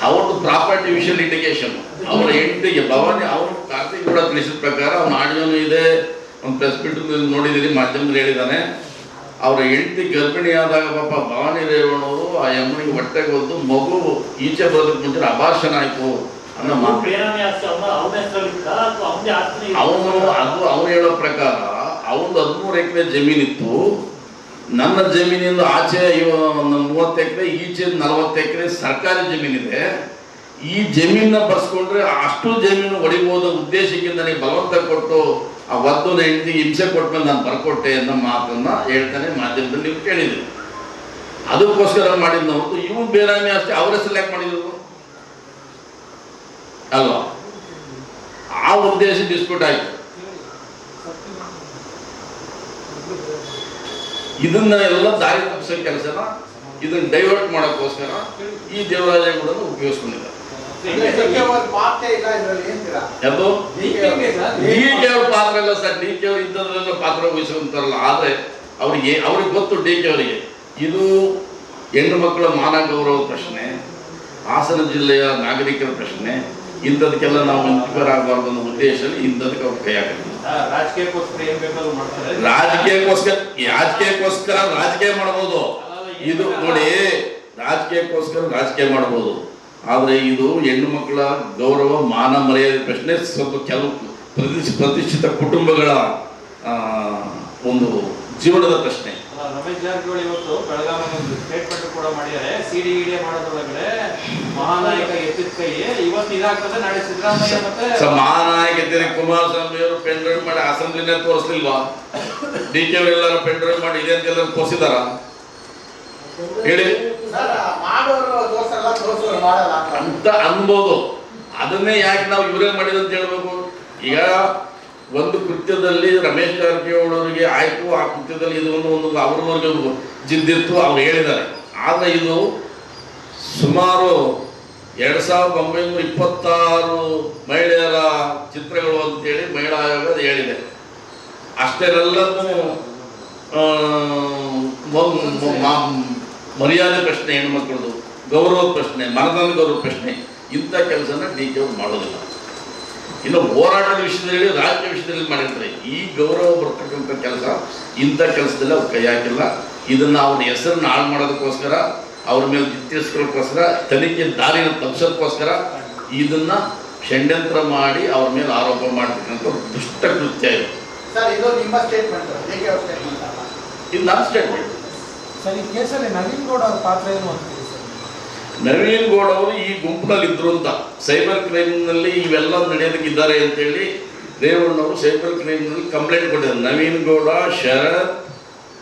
ಅವ್ರದ್ದು ಪ್ರಾಪರ್ಟಿ ವಿಷಯ ಲಿಟಿಗೇಷನ್. ಅವರ ಹೆಂಡತಿಗೆ ಭವಾನಿ, ಅವರು ಕಾರ್ತಿಕ್ ಕೂಡ ತಿಳಿಸಿದ ಪ್ರಕಾರ ಅವ್ನ ಆಡಿಯೋನು ಇದೆ, ಒಂದು ಪ್ರೆಸ್ ಮೀಟ್ ನೋಡಿದ್ದೀರಿ, ಮಾಧ್ಯಮದಲ್ಲಿ ಹೇಳಿದ್ದಾನೆ. ಅವರ ಹೆಂಡತಿ ಗರ್ಭಿಣಿಯಾದಾಗ ಪಾಪ ಭವಾನಿ ರೇವಣ್ಣವರು ಆ ಯಮ್ಮನಿಗೆ ಹೊಟ್ಟೆಗೆ ಹೊದ್ದು ಮಗು ಈಚೆ ಬರೋದಕ್ಕೆ ಮುಂಚೆ ಅಭಾಷಣ ಆಯಿತು ಅನ್ನೋ ಅವನು ಹೇಳೋ ಪ್ರಕಾರ ಅವನು 13 ಎಕರೆ ಜಮೀನಿತ್ತು. ನನ್ನ ಜಮೀನಿಂದ ಆಚೆ 30 ಎಕರೆ, ಈಚೆ 40 ಎಕರೆ ಸರ್ಕಾರಿ ಜಮೀನಿದೆ. ಈ ಜಮೀನನ್ನ ಬರ್ಸ್ಕೊಂಡ್ರೆ ಅಷ್ಟು ಜಮೀನು ಹೊಡಿಬೋದು ಉದ್ದೇಶಕ್ಕೆ ನನಗೆ ಬಲವಂತ ಕೊಟ್ಟು ಆ ಒದ್ದನ ಹೆಂಡತಿ ಹಿಂಸೆ ಕೊಟ್ಮೇಲೆ ನಾನು ಬರ್ಕೊಟ್ಟೆ ಅನ್ನೋ ಮಾತನ್ನ ಹೇಳ್ತಾನೆ ಮಾಧ್ಯಮದಲ್ಲಿ ನೀವು ಕೇಳಿದ್ರಿ. ಅದಕ್ಕೋಸ್ಕರ ಮಾಡಿದ್ ನಾವು ಇವು ಬೇರಾಮಿ ಅಷ್ಟೇ ಅವ್ರ ಹೆಸರು ಯಾಕೆ ಮಾಡಿದ್ರು ಅಲ್ವಾ? ಆ ಉದ್ದೇಶ ಡಿಸ್ಪ್ಯೂಟ್ ಆಯ್ತು. ಇದನ್ನ ಎಲ್ಲ ದಾರಿ ತಪ್ಪಿಸೋ ಕೆಲಸನ ಇದನ್ನ ಡೈವರ್ಟ್ ಮಾಡೋಕ್ಕೋಸ್ಕರ ಈ ದೇವರಾಜೇಗೌಡನ ಉಪಯೋಗಿಸ್ಕೊಂಡಿದ್ದಾರೆ. ಪಾರ್ಟಿ ಇಲ್ಲ ಇದರಲ್ಲಿ ಏನ್ತೀರಾ? ಯಾವುದು DK ಸರ್. ಡಿ.ಕೆ ಅವ್ರ ಪಾತ್ರ ಇಲ್ಲ ಸರ್. ಡಿ.ಕೆ ಅವರು ಇದ್ದದ್ರೆಲ್ಲ ಪಾತ್ರ ವಹಿಸುವಂತಾರಲ್ಲ. ಆದ್ರೆ ಅವ್ರಿಗೆ ಗೊತ್ತು ಡಿ.ಕೆ ಅವರಿಗೆ ಇದು ಹೆಣ್ಣು ಮಕ್ಕಳ ಮಾನ ಗೌರವ ಪ್ರಶ್ನೆ, ಹಾಸನ ಜಿಲ್ಲೆಯ ನಾಗರಿಕರ ಪ್ರಶ್ನೆ, ಇಂಥದಕ್ಕೆಲ್ಲ ನಾವು ಇನ್ಸ್ಪೈರ್ ಆಗಬಾರ್ದು ಅನ್ನೋ ಉದ್ದೇಶದಲ್ಲಿ ಇಂಥದಕ್ಕೆ ಅವ್ರು ಕೈ ಹಾಕಿದ್ರು. ರಾಜಕೀಯಕ್ಕೋಸ್ಕರ ಏನ್ ಬೇಕಾದ್ರೂ ಮಾಡ್ತಾರೆ. ರಾಜಕೀಯಕ್ಕೋಸ್ಕರ ರಾಜಕೀಯ ಮಾಡ್ಬೋದು. ಇದು ನೋಡಿ, ರಾಜಕೀಯಕ್ಕೋಸ್ಕರ ರಾಜಕೀಯ ಮಾಡ್ಬೋದು. ಆದರೆ ಇದು ಹೆಣ್ಣು ಮಕ್ಕಳ ಗೌರವ ಮಾನ ಮರ್ಯಾದೆ ಪ್ರಶ್ನೆ. ಸ್ವಲ್ಪ ಕೆಲವು ಪ್ರತಿಷ್ಠಿತ ಕುಟುಂಬಗಳ ಒಂದು ಜೀವನದ ಪ್ರಶ್ನೆ. ರಮೇಶ್ ಜಾರಕಿಹೊಳಿ ಇವತ್ತು ಬೆಳಗಾವಿ ಒಂದು ಸ್ಟೇಟ್ಮೆಂಟ್ ಕೂಡ ಮಾಡಿದ್ದಾರೆ. ಸಿಡಿಇಡಿ ಮಾಡೋದ್ರೊಳಗಡೆ ಮಹಾನಾಯಕ ಎತ್ತಿದ ಕೈ ಇವತ್ತು ಇದಾಗ್ತದೆ, ನಾಳೆ ಸಿದ್ದರಾಮಯ್ಯ ಮತ್ತೆ ಮಹಾನಾಯಕ ಇದ್ದೀರಿ. ಕುಮಾರಸ್ವಾಮಿ ಅವರು ಪೆನ್ ಡ್ರೈವ್ ಮಾಡಿ ಅಸೆಂಬ್ಲಿನೇ ತೋರಿಸ್ಲಿಲ್ವಾ? ಡಿ.ಕೆ ಅವರೆಲ್ಲರೂ ಪೆನ್ ಡ್ರೈವ್ ಮಾಡಿ ಇದೆ ಅಂತ ಎಲ್ಲರೂ ತೋರಿಸಿದಾರ ಹೇಳಿ? ಸರ್, ಮಾಡೋರು ತೋರ್ಸಲ್ಲ, ತೋರ್ಸೋರು ಮಾಡಲ್ಲ ಅಂತ ಅನ್ಬೋದು. ಅದನ್ನೇ ಯಾಕೆ ನಾವು ಇವರೇ ಮಾಡಿದಂತ ಹೇಳ್ಬೇಕು? ಈಗ ಒಂದು ಕೃತ್ಯದಲ್ಲಿ ರಮೇಶ್ ಜಾರಕಿಹೊಳಿ ಅವರಿಗೆ ಆಯ್ತು, ಆ ಕೃತ್ಯದಲ್ಲಿ ಇದು ಒಂದು ಅವ್ರವ್ರಿಗೆ ಜಿದ್ದಿತ್ತು, ಅವ್ರು ಹೇಳಿದ್ದಾರೆ. ಆದರೆ ಇದು ಸುಮಾರು 2926 ಮಹಿಳೆಯರ ಚಿತ್ರಗಳು ಅಂತೇಳಿ ಮಹಿಳಾ ಆಯೋಗ ಹೇಳಿದೆ. ಅಷ್ಟೆಲ್ಲದೂ ಮರ್ಯಾದೆ ಪ್ರಶ್ನೆ, ಹೆಣ್ಮಕ್ಳದು ಗೌರವದ ಪ್ರಶ್ನೆ, ಮನದಂಡ ಗೌರವ ಪ್ರಶ್ನೆ. ಇಂಥ ಕೆಲಸನ ಡಿ.ಕೆ ಅವರು ಮಾಡೋದಿಲ್ಲ. ಇನ್ನು ಹೋರಾಟದ ವಿಷಯದಲ್ಲಿ, ರಾಜಕೀಯ ವಿಷಯದಲ್ಲಿ ಮಾಡಿರ್ತಾರೆ. ಈ ಗೌರವ ಬರ್ತಕ್ಕಂಥ ಕೆಲಸ, ಇಂಥ ಕೆಲಸದಲ್ಲಿ ಅವ್ರು ಕೈ ಹಾಕಿಲ್ಲ. ಇದನ್ನು ಅವ್ರ ಹೆಸರನ್ನು ಹಾಳು ಮಾಡೋದಕ್ಕೋಸ್ಕರ, ಅವ್ರ ಮೇಲೆ ಜಿತ್ತಿಸ್ಕೊಳ್ಳೋಕ್ಕೋಸ್ಕರ, ತನಿಖೆ ದಾರಿನ ತಪ್ಪಿಸೋದಕ್ಕೋಸ್ಕರ ಇದನ್ನ ಷಡ್ಯಂತ್ರ ಮಾಡಿ ಅವ್ರ ಮೇಲೆ ಆರೋಪ ಮಾಡ್ತಕ್ಕಂಥ ದುಷ್ಟ ಕೃತ್ಯ ಇದು. ಸರ್, ಇದು ನಿಮ್ಮ ಸ್ಟೇಟ್ಮೆಂಟ್, ಡಿ.ಕೆ ಅವ್ರ ಸ್ಟೇಟ್ಮೆಂಟ್ ಅಲ್ಲ. ಇದು ನನ್ನ ಸ್ಟೇಟ್ಮೆಂಟ್. ಸರ್, ಈ ಕೇಸಲ್ಲಿ ನವೀನ್ ಗೌಡ ಅವ್ರ ಪಾತ್ರ ಏನು ಅಂತೀರಿ ಸರ್? ನವೀನ್ ಗೌಡ ಅವರು ಈ ಗುಂಪಿನಲ್ಲಿ ಇದ್ರು ಅಂತ, ಸೈಬರ್ ಕ್ರೈಮ್ನಲ್ಲಿ ಇವೆಲ್ಲ ನಡೆಯೋದಕ್ಕೆ ಇದ್ದಾರೆ ಅಂತೇಳಿ ರೇವಣ್ಣವರು ಸೈಬರ್ ಕ್ರೈಮ್ನಲ್ಲಿ ಕಂಪ್ಲೇಂಟ್ ಕೊಟ್ಟಿದ್ದಾರೆ. ನವೀನ್ ಗೌಡ, ಶರತ್,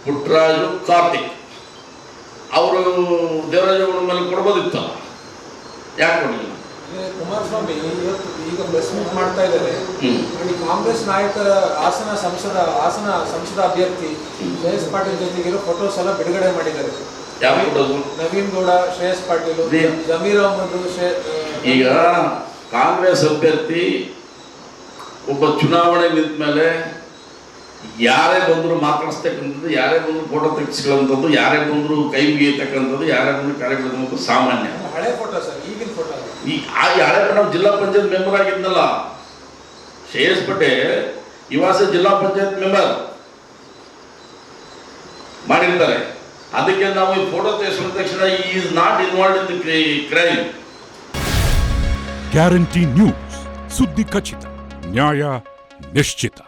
ಪುಟ್ಟರಾಜು, ಕಾರ್ತಿಕ್ ಅವರು ದೇವರಾಜೇಗೌಡ ಮೇಲೆ ಕೊಡ್ಬೋದಿತ್ತ, ಯಾಕೆ ಕೊಡಲಿಲ್ಲ? ಕುಮಾರಸ್ವಾಮಿ ಇವತ್ತು ಈಗ ಪ್ರೆಸ್ ಮೀಟ್ ಮಾಡ್ತಾ ಇದ್ದಾರೆ. ನೋಡಿ, ಕಾಂಗ್ರೆಸ್ ನಾಯಕರ ಹಾಸನ ಸಂಸದ ಅಭ್ಯರ್ಥಿ ಶ್ರೇಯಸ್ ಪಾಟೀಲ್ ಜೊತೆಗಿರೋ ಫೋಟೋಸ್ ಎಲ್ಲ ಬಿಡುಗಡೆ ಮಾಡಿದ್ದಾರೆ. ಯಾವ ಕೊಡೋದು? ನವೀನ್ ಗೌಡ, ಶ್ರೇಯಸ್ ಪಾಟೀಲ್, ಜಮೀರ್ ಅಹಮದ್. ಈಗ ಕಾಂಗ್ರೆಸ್ ಅಭ್ಯರ್ಥಿ ಒಬ್ಬ ಚುನಾವಣೆ ನಿಂತ ಮೇಲೆ ಯಾರೇ ಬಂದರೂ ಮಾತಾಡಿಸ್ತಕ್ಕಂಥದ್ದು, ಯಾರೇ ಬಂದರೂ ಫೋಟೋ ತೆಗೆಸ್ಕೊಳ್ಳೋಂಥದ್ದು, ಯಾರೇ ಬಂದರೂ ಕೈ ಮುಗಿಯತಕ್ಕಂಥದ್ದು, ಯಾರೇ ಬಂದರೂ ಕಾರ್ಯಕ್ರಮ ಸಾಮಾನ್ಯ. ಹಳೆ ಫೋಟೋ ಸರ್, ಈಗಿನ ಫೋಟೋ. ಈ ಹಳೆ ನಾವು ಜಿಲ್ಲಾ ಪಂಚಾಯತ್ ಮೆಂಬರ್ ಆಗಿದ್ನಲ್ಲ ಶ್ರೇಯಸ್ ಪಟೇಲ್, ಇವಾಸ ಜಿಲ್ಲಾ ಪಂಚಾಯತ್ ಮೆಂಬರ್ ಮಾಡಿರ್ತಾರೆ. ಅದಕ್ಕೆ ನಾವು ಈ ಫೋಟೋ ತೆಗೆಸಿದ ತಕ್ಷಣ is not involve in the crime. Guarantee news, ಸುದ್ದಿ ಖಚಿತ, ನ್ಯಾಯ ನಿಶ್ಚಿತ.